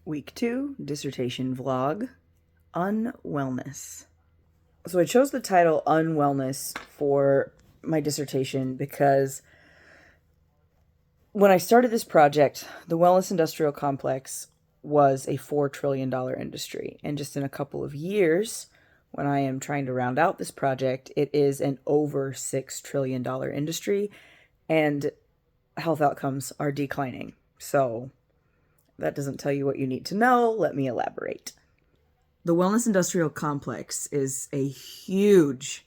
Week 2, dissertation vlog, Unwellness. So I chose the title Unwellness for my dissertation because when I started this project, the wellness industrial complex was a $4 trillion industry. And just in a couple of years, when I am trying to round out this project, it is an over $6 trillion industry, and health outcomes are declining. So that doesn't tell you what you need to know. Let me elaborate. The wellness industrial complex is a huge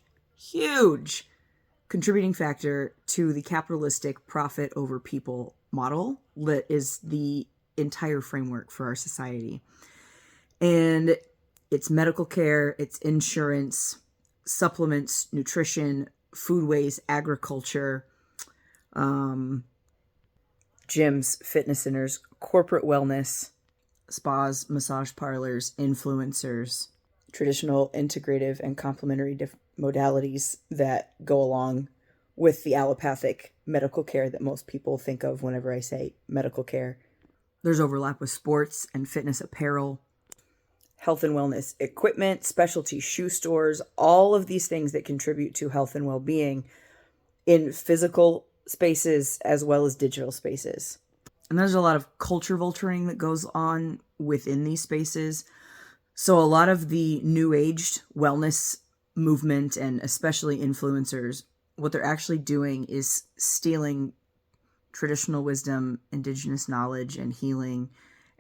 contributing factor to the capitalistic profit over people model that is the entire framework for our society. And it's medical care, it's insurance, supplements, nutrition, food waste, agriculture, gyms, fitness centers, corporate wellness, spas, massage parlors, influencers, traditional integrative and complementary modalities that go along with the allopathic medical care that most people think of whenever I say medical care. There's overlap with sports and fitness apparel, health and wellness equipment, specialty shoe stores, all of these things that contribute to health and well-being in physical spaces as well as digital spaces. And there's a lot of culture vulturing that goes on within these spaces. So a lot of the new aged wellness movement, and especially influencers, what they're actually doing is stealing traditional wisdom, indigenous knowledge and healing,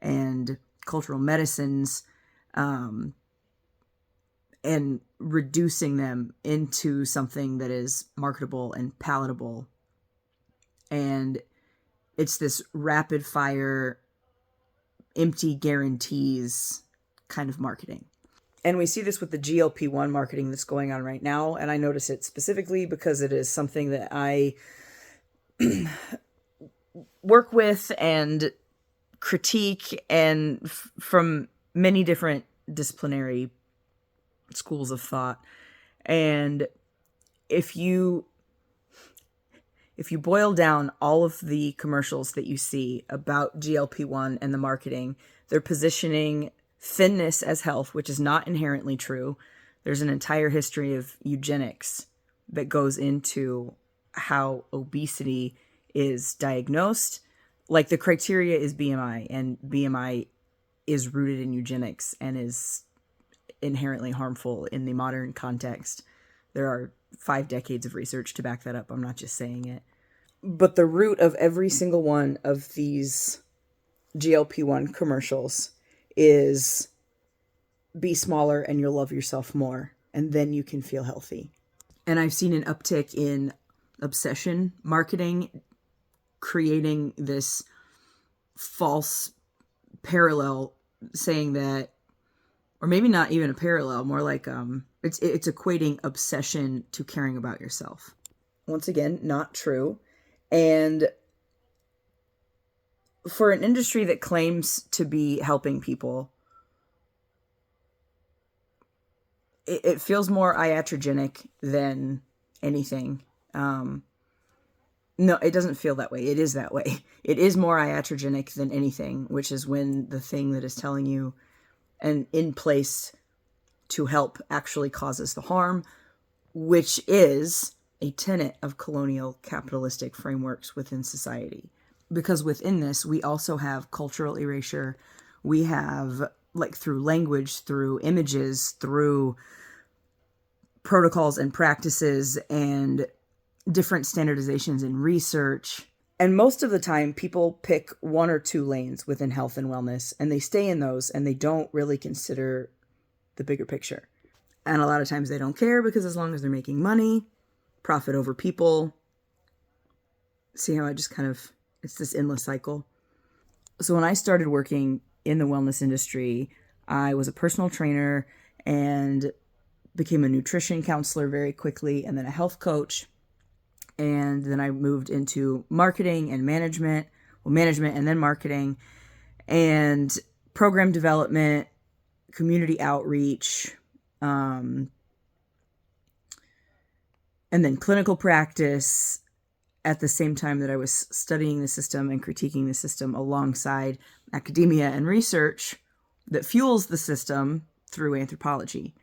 and cultural medicines, and reducing them into something that is marketable and palatable. And it's this rapid fire, empty guarantees kind of marketing. And we see this with the GLP-1 marketing that's going on right now. And I notice it specifically because it is something that I work with and critique, and from many different disciplinary schools of thought. And if you boil down all of the commercials that you see about GLP-1 and the marketing, they're positioning thinness as health, which is not inherently true. There's an entire history of eugenics that goes into how obesity is diagnosed. Like, the criteria is BMI, and BMI is rooted in eugenics and is inherently harmful in the modern context. There are 5 decades of research to back that up. I'm not just saying it. But the root of every single one of these GLP-1 commercials is be smaller and you'll love yourself more, and then you can feel healthy. And I've seen an uptick in obsession marketing, creating this false parallel, saying that, or maybe not even a parallel, more like it's equating obsession to caring about yourself. Once again, not true. And for an industry that claims to be helping people, it feels more iatrogenic than anything. No, it doesn't feel that way. It is that way. It is more iatrogenic than anything, which is when the thing that is telling you and in place to help actually causes the harm, which is a tenet of colonial capitalistic frameworks within society. Because within this, we also have cultural erasure. We have, like, through language, through images, through protocols and practices, and different standardizations in research. And most of the time, people pick 1 or 2 lanes within health and wellness, and they stay in those, and they don't really consider the bigger picture. And a lot of times they don't care, because as long as they're making money, profit over people. See how I just kind of, it's this endless cycle. So when I started working in the wellness industry, I was a personal trainer and became a nutrition counselor very quickly, and then a health coach. And then I moved into marketing and management, and then marketing, and program development, community outreach, and then clinical practice. at the same time that I was studying the system and critiquing the system alongside academia and research that fuels the system through anthropology.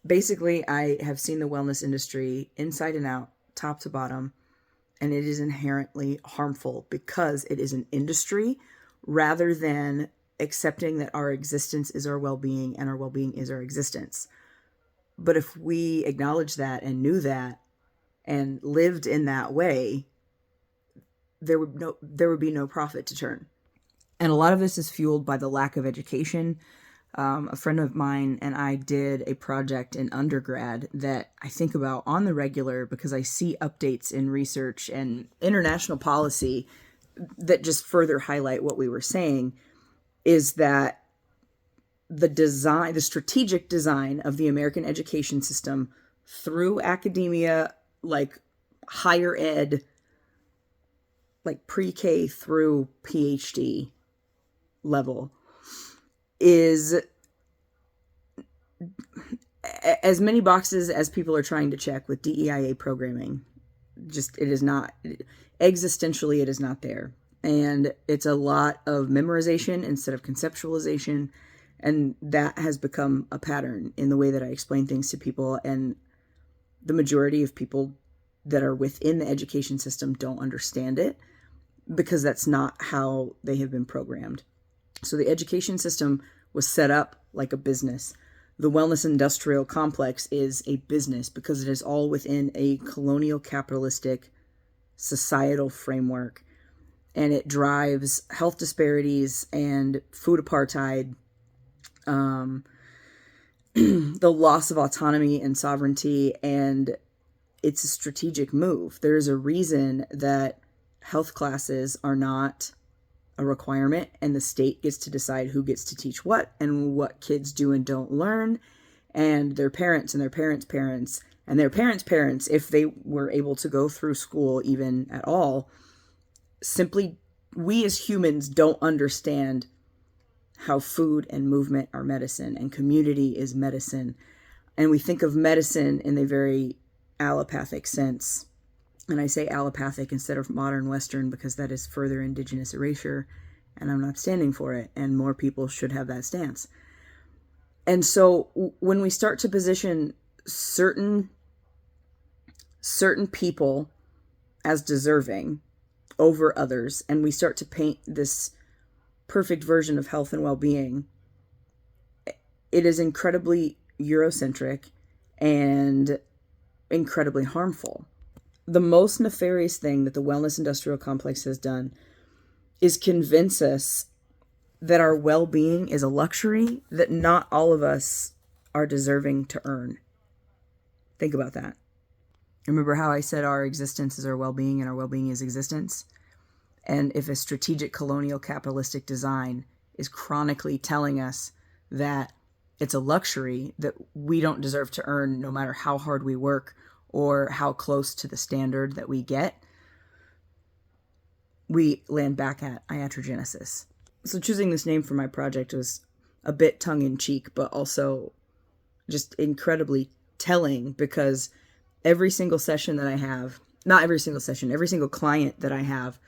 Basically, I have seen the wellness industry inside and out, top to bottom, and it is inherently harmful because it is an industry rather than accepting that our existence is our well-being and our well-being is our existence. But if we acknowledge that and knew that and lived in that way, there would be no profit to turn. And a lot of this is fueled by the lack of education. A friend of mine and I did a project in undergrad that I think about on the regular because I see updates in research and international policy that just further highlight what we were saying, is that the strategic design of the American education system through academia, like higher ed, like pre-K through PhD level, is as many boxes as people are trying to check with DEIA programming. Just, it is not, existentially, it is not there. And it's a lot of memorization instead of conceptualization. And that has become a pattern in the way that I explain things to people. And the majority of people that are within the education system don't understand it because that's not how they have been programmed. So the education system was set up like a business. The wellness industrial complex is a business because it is all within a colonial capitalistic societal framework. And it drives health disparities and food apartheid, the loss of autonomy and sovereignty, and it's a strategic move. There's a reason that health classes are not a requirement, and the state gets to decide who gets to teach what and what kids do and don't learn, and their parents and their parents' parents and their parents' parents, if they were able to go through school even at all, simply, we as humans don't understand how food and movement are medicine and community is medicine. And we think of medicine in a very allopathic sense. And I say allopathic instead of modern Western because that is further indigenous erasure, and I'm not standing for it, and more people should have that stance. And so when we start to position certain people as deserving over others, and we start to paint this perfect version of health and well-being, it is incredibly Eurocentric and incredibly harmful. The most nefarious thing that the wellness industrial complex has done is convince us that our well-being is a luxury that not all of us are deserving to earn. Think about that. Remember how I said our existence is our well-being and our well-being is existence? And if a strategic colonial capitalistic design is chronically telling us that it's a luxury that we don't deserve to earn no matter how hard we work or how close to the standard that we get, we land back at iatrogenesis. So choosing this name for my project was a bit tongue-in-cheek, but also just incredibly telling, because every single session that I have, not every single session, every single client that I have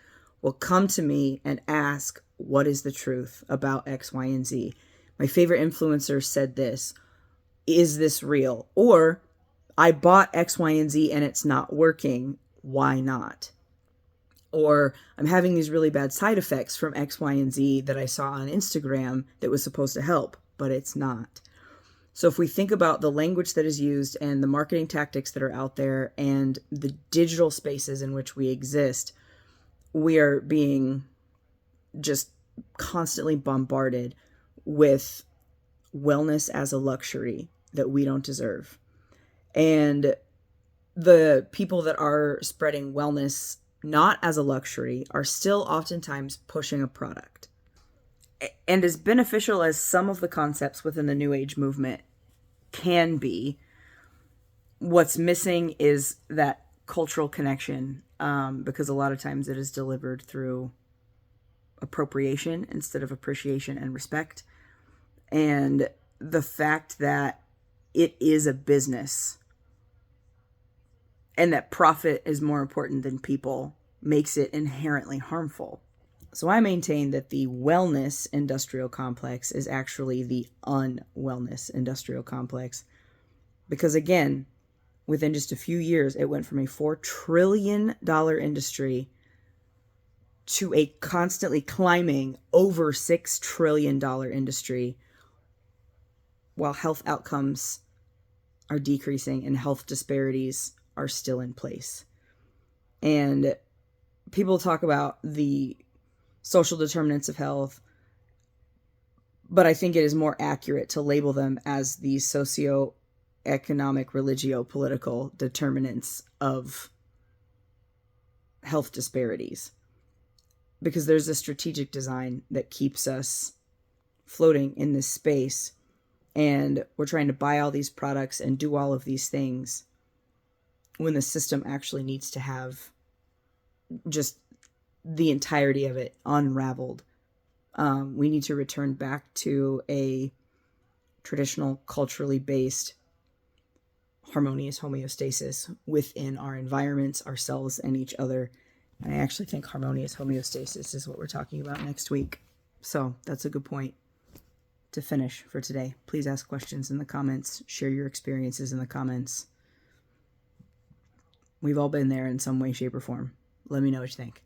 will come to me and ask, what is the truth about X, Y, and Z? My favorite influencer said this. Is this real? Or, I bought X, Y, and Z and it's not working. Why not? Or, I'm having these really bad side effects from X, Y, and Z that I saw on Instagram that was supposed to help, but it's not. So if we think about the language that is used and the marketing tactics that are out there and the digital spaces in which we exist, we are being just constantly bombarded with wellness as a luxury that we don't deserve. And the people that are spreading wellness not as a luxury are still oftentimes pushing a product. And as beneficial as some of the concepts within the New Age movement can be, what's missing is that cultural connection, because a lot of times it is delivered through appropriation instead of appreciation and respect. And the fact that it is a business and that profit is more important than people makes it inherently harmful. So I maintain that the wellness industrial complex is actually the unwellness industrial complex. Because again, within just a few years, it went from a $4 trillion industry to a constantly climbing over $6 trillion industry, while health outcomes are decreasing and health disparities are still in place. And people talk about the social determinants of health, but I think it is more accurate to label them as the socio-economic, religio-political determinants of health disparities. Because there's a strategic design that keeps us floating in this space, and we're trying to buy all these products and do all of these things when the system actually needs to have just the entirety of it unraveled. We need to return back to a traditional, culturally based, harmonious homeostasis within our environments, ourselves, and each other. And I actually think harmonious homeostasis is what we're talking about next week. So that's a good point to finish for today. Please ask questions in the comments. Share your experiences in the comments. We've all been there in some way, shape, or form. Let me know what you think.